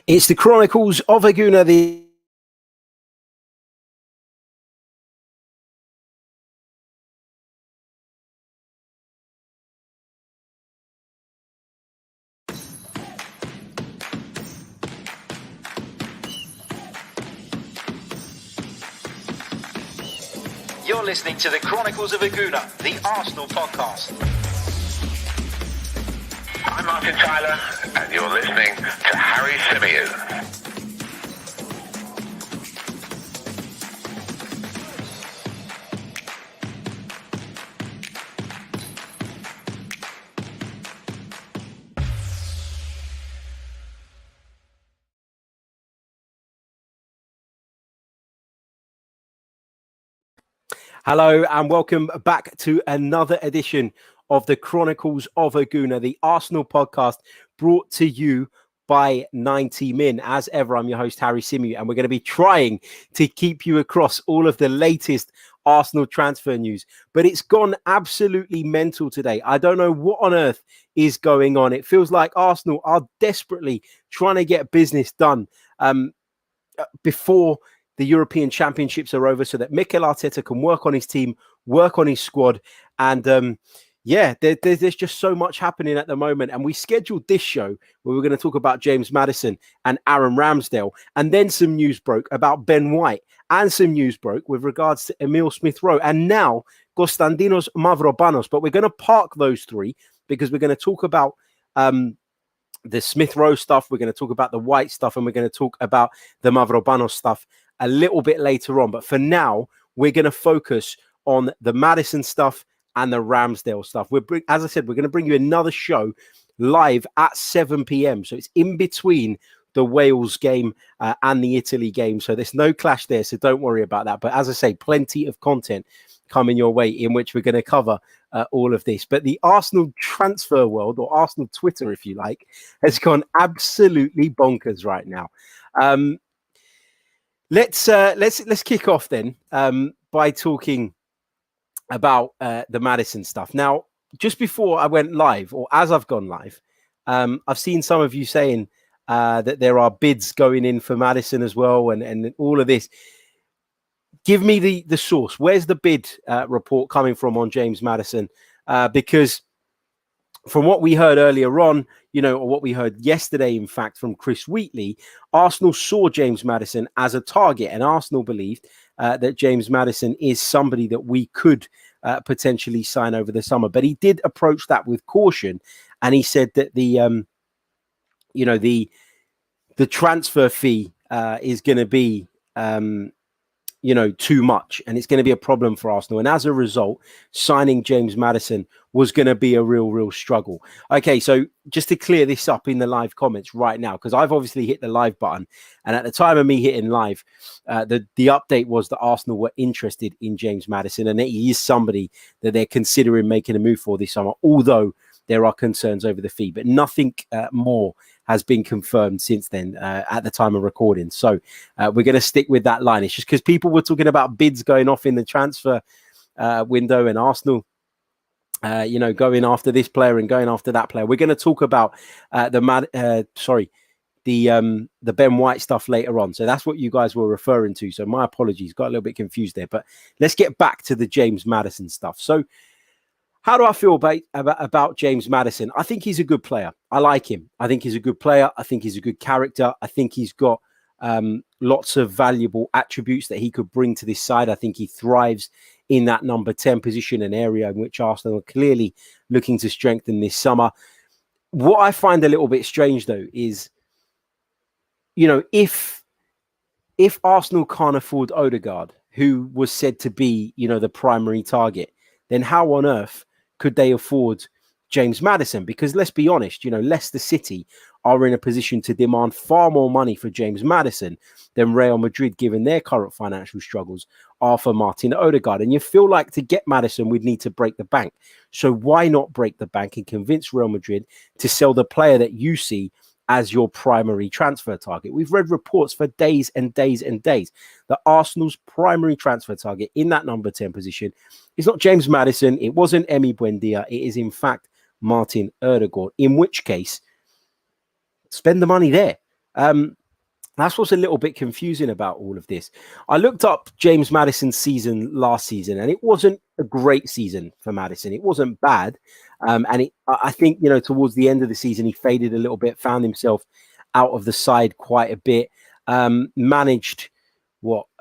It's the Chronicles of a Gooner, the You're listening to the Chronicles of a Gooner, the Arsenal podcast. I'm Martin Tyler, and you're listening to Harry Symeou. Hello and welcome back to another edition of the Chronicles of a Gooner, the Arsenal podcast brought to you by 90 Min. As ever, I'm your host, Harry Symeou, and we're going to be trying to keep you across all of the latest Arsenal transfer news. But it's gone absolutely mental today. I don't know what on earth is going on. It feels like Arsenal are desperately trying to get business done before the European Championships are over so that Mikel Arteta can work on his team, work on his squad. And there's just so much happening at the moment. And we scheduled this show where we're going to talk about James Maddison and Aaron Ramsdale. And then some news broke about Ben White and some news broke with regards to Emil Smith-Rowe and now Konstantinos Mavropanos. But we're going to park those three because we're going to talk about the Smith-Rowe stuff. We're going to talk about the White stuff and we're going to talk about the Mavropanos stuff a little bit later on. But for now, we're going to focus on the Maddison stuff and the Ramsdale stuff. As I said, we're going to bring you another show live at 7 p.m. So it's in between the Wales game and the Italy game. So there's no clash there. So don't worry about that. But as I say, plenty of content coming your way in which we're going to cover all of this. But the Arsenal transfer world, or Arsenal Twitter, if you like, has gone absolutely bonkers right now. Let's kick off then by talking about the Maddison stuff. Now, just before I went live, or as I've gone live, I've seen some of you saying that there are bids going in for Maddison as well, and all of this. Give me the source. Where's the bid report coming from on James Maddison? Because from what we heard earlier on, or what we heard yesterday, in fact, from Chris Wheatley, Arsenal saw James Maddison as a target, and Arsenal believed that James Maddison is somebody that we could potentially sign over the summer. But he did approach that with caution, and he said that the transfer fee is going to be too much, and it's going to be a problem for Arsenal. And as a result, signing James Maddison was going to be a real struggle. Okay, so just to clear this up in the live comments right now, because I've obviously hit the live button, and at the time of me hitting live, the update was that Arsenal were interested in James Maddison, and he is somebody that they're considering making a move for this summer, although there are concerns over the fee. But nothing more has been confirmed since then at the time of recording. So we're going to stick with that line. It's just because people were talking about bids going off in the transfer window and Arsenal, going after this player and going after that player. We're going to talk about the Ben White stuff later on. So that's what you guys were referring to. So my apologies, got a little bit confused there. But let's get back to the James Maddison stuff. So how do I feel about James Maddison? I think he's a good player. I like him. I think he's a good player. I think he's a good character. I think he's got lots of valuable attributes that he could bring to this side. I think he thrives in that number 10 position, an area in which Arsenal are clearly looking to strengthen this summer. What I find a little bit strange, though, is, if Arsenal can't afford Odegaard, who was said to be, the primary target, then how on earth could they afford James Maddison? Because let's be honest, Leicester City are in a position to demand far more money for James Maddison than Real Madrid, given their current financial struggles, are for Martin Odegaard. And you feel like to get Maddison, we'd need to break the bank. So why not break the bank and convince Real Madrid to sell the player that you see as your primary transfer target? We've read reports for days and days and days that Arsenal's primary transfer target in that number 10 position is not James Maddison. It wasn't Emi Buendia. It is, in fact, Martin Odegaard, in which case, spend the money there. That's what's a little bit confusing about all of this. I looked up James Maddison's season last season, and it wasn't a great season for Maddison. It wasn't bad. I think, towards the end of the season, he faded a little bit, found himself out of the side quite a bit, managed in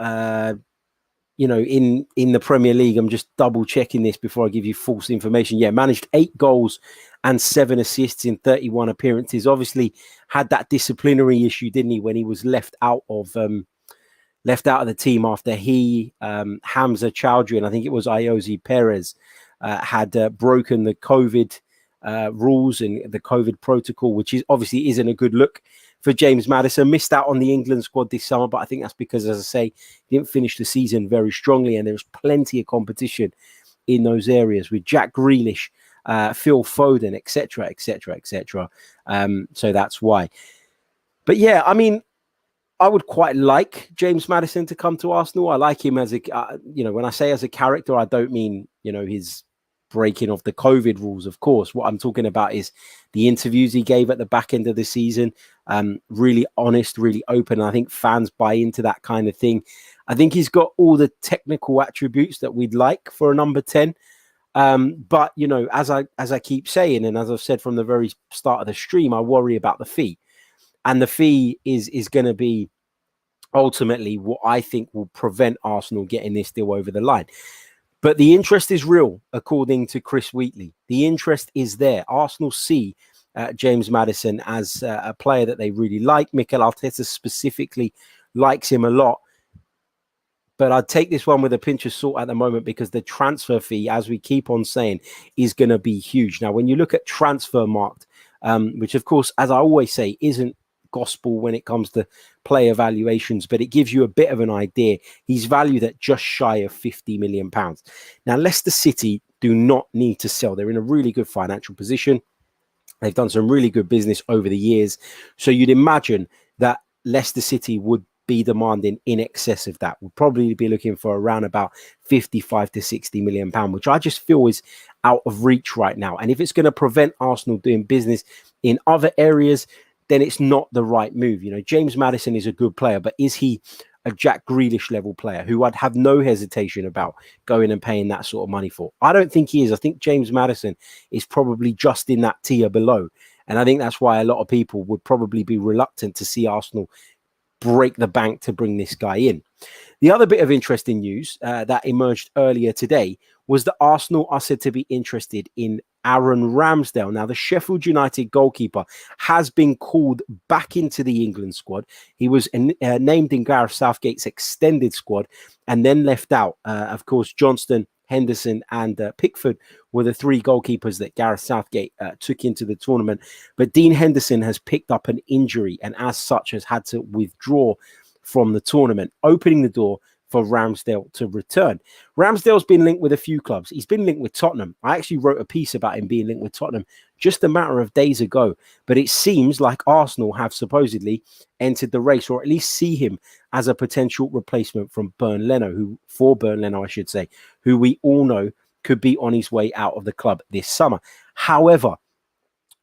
the Premier League. I'm just double checking this before I give you false information. Yeah, managed 8 goals and 7 assists in 31 appearances. Obviously had that disciplinary issue, didn't he, when he was left out of the team after he, Hamza Chowdhury, and I think it was Iosi Perez, had broken the COVID rules and the COVID protocol, which is obviously isn't a good look for James Maddison. Missed out on the England squad this summer, but I think that's because, as I say, he didn't finish the season very strongly, and there's plenty of competition in those areas with Jack Grealish, Phil Foden, etc., etc., etc. So that's why. But yeah, I mean, I would quite like James Maddison to come to Arsenal. I like him as a, when I say as a character, I don't mean, his breaking of the COVID rules, of course. What I'm talking about is the interviews he gave at the back end of the season. Really honest, really open. I think fans buy into that kind of thing. I think he's got all the technical attributes that we'd like for a number 10. But, as I keep saying, and as I've said from the very start of the stream, I worry about the fee. And the fee is going to be ultimately what I think will prevent Arsenal getting this deal over the line. But the interest is real, according to Chris Wheatley. The interest is there. Arsenal see James Maddison as a player that they really like. Mikel Arteta specifically likes him a lot. But I'd take this one with a pinch of salt at the moment, because the transfer fee, as we keep on saying, is going to be huge. Now, when you look at Transfermarkt, which, of course, as I always say, isn't gospel when it comes to player valuations, but it gives you a bit of an idea. He's valued at just shy of £50 million. Now, Leicester City do not need to sell. They're in a really good financial position. They've done some really good business over the years. So you'd imagine that Leicester City would be demanding in excess of that. We'll probably be looking for around about 55 to 60 million pounds, which I just feel is out of reach right now. And if it's going to prevent Arsenal doing business in other areas, then it's not the right move. James Maddison is a good player, but is he a Jack Grealish level player who I'd have no hesitation about going and paying that sort of money for? I don't think he is. I think James Maddison is probably just in that tier below. And I think that's why a lot of people would probably be reluctant to see Arsenal break the bank to bring this guy in. The other bit of interesting news that emerged earlier today was that Arsenal are said to be interested in Aaron Ramsdale. Now, the Sheffield United goalkeeper has been called back into the England squad. He was named in Gareth Southgate's extended squad and then left out. Of course, Johnston, Henderson and Pickford were the 3 goalkeepers that Gareth Southgate took into the tournament. But Dean Henderson has picked up an injury and as such has had to withdraw from the tournament, opening the door for Ramsdale to return. Ramsdale's been linked with a few clubs. He's been linked with Tottenham. I actually wrote a piece about him being linked with Tottenham just a matter of days ago. But it seems like Arsenal have supposedly entered the race, or at least see him as a potential replacement for Bernd Leno, who we all know could be on his way out of the club this summer. However,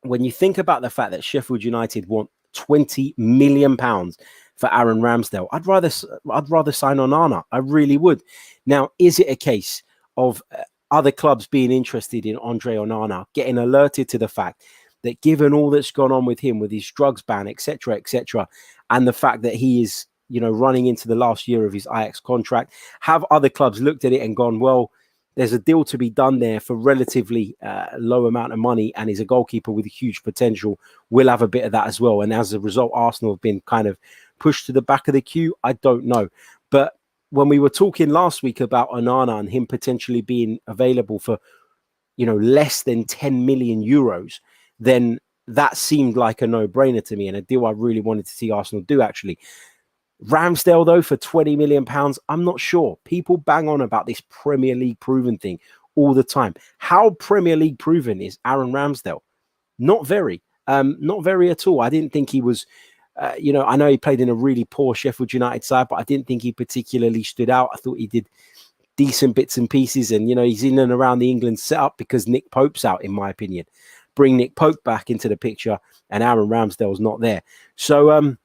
when you think about the fact that Sheffield United want £20 million for Aaron Ramsdale, I'd rather sign Onana. I really would. Now, is it a case of other clubs being interested in Andre Onana, getting alerted to the fact that given all that's gone on with him, with his drugs ban, etc., and the fact that he is, running into the last year of his Ajax contract, have other clubs looked at it and gone, well, there's a deal to be done there for relatively low amount of money, and he's a goalkeeper with huge potential. We'll have a bit of that as well. And as a result, Arsenal have been kind of pushed to the back of the queue. I don't know. But when we were talking last week about Onana and him potentially being available for, less than 10 million euros, then that seemed like a no-brainer to me, and a deal I really wanted to see Arsenal do, actually. Ramsdale, though, for £20 million, I'm not sure. People bang on about this Premier League proven thing all the time. How Premier League proven is Aaron Ramsdale? Not very. Not very at all. I didn't think he was, I know he played in a really poor Sheffield United side, but I didn't think he particularly stood out. I thought he did decent bits and pieces, and, he's in and around the England setup because Nick Pope's out, in my opinion. Bring Nick Pope back into the picture, and Aaron Ramsdale's not there. So,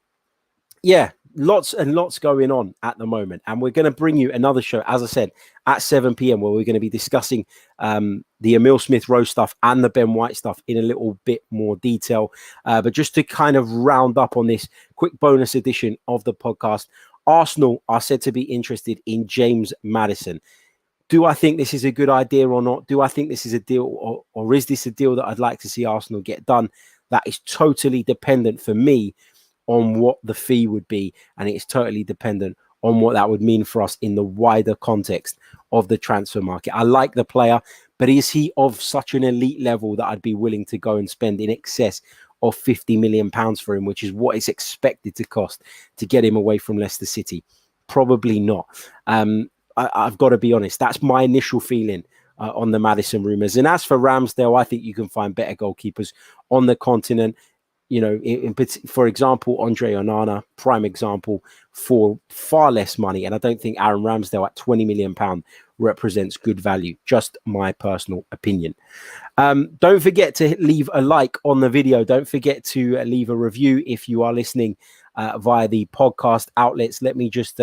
yeah, lots and lots going on at the moment. And we're going to bring you another show, as I said, at 7 p.m, where we're going to be discussing the Emile Smith-Rowe stuff and the Ben White stuff in a little bit more detail. But just to kind of round up on this quick bonus edition of the podcast, Arsenal are said to be interested in James Maddison. Do I think this is a good idea or not? Do I think this is a deal, or is this a deal that I'd like to see Arsenal get done? That is totally dependent for me on what the fee would be, and it's totally dependent on what that would mean for us in the wider context of the transfer market. I like the player, but is he of such an elite level that I'd be willing to go and spend in excess of £50 million for him, which is what it's expected to cost to get him away from Leicester City? Probably not. I've got to be honest. That's my initial feeling on the Maddison rumours. And as for Ramsdale, I think you can find better goalkeepers on the continent. You know, for example, Andre Onana, prime example, for far less money. And I don't think Aaron Ramsdale at £20 million represents good value. Just my personal opinion. Don't forget to leave a like on the video. Don't forget to leave a review if you are listening via the podcast outlets. Let me just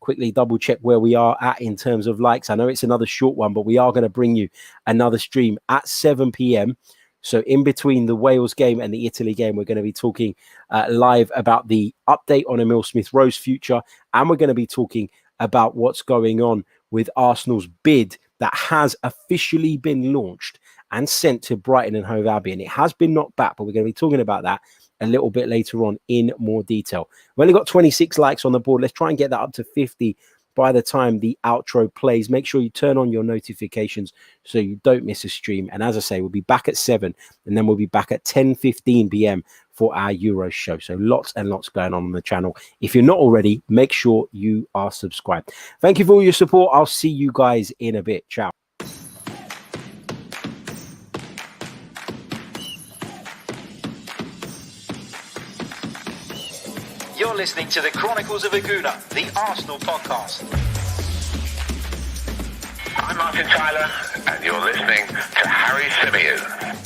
quickly double check where we are at in terms of likes. I know it's another short one, but we are going to bring you another stream at 7 p.m. So in between the Wales game and the Italy game, we're going to be talking live about the update on Emile Smith-Rowe's future. And we're going to be talking about what's going on with Arsenal's bid that has officially been launched and sent to Brighton and Hove Albion. It has been knocked back, but we're going to be talking about that a little bit later on in more detail. We've only got 26 likes on the board. Let's try and get that up to 50 by the time the outro plays. Make sure you turn on your notifications so you don't miss a stream. And as I say, we'll be back at 7 and then we'll be back at 10:15 p.m. for our Euros show. So lots and lots going on the channel. If you're not already, make sure you are subscribed. Thank you for all your support. I'll see you guys in a bit. Ciao. You're listening to the Chronicles of a Gooner, the Arsenal podcast. I'm Martin Tyler, and you're listening to Harry Symeou.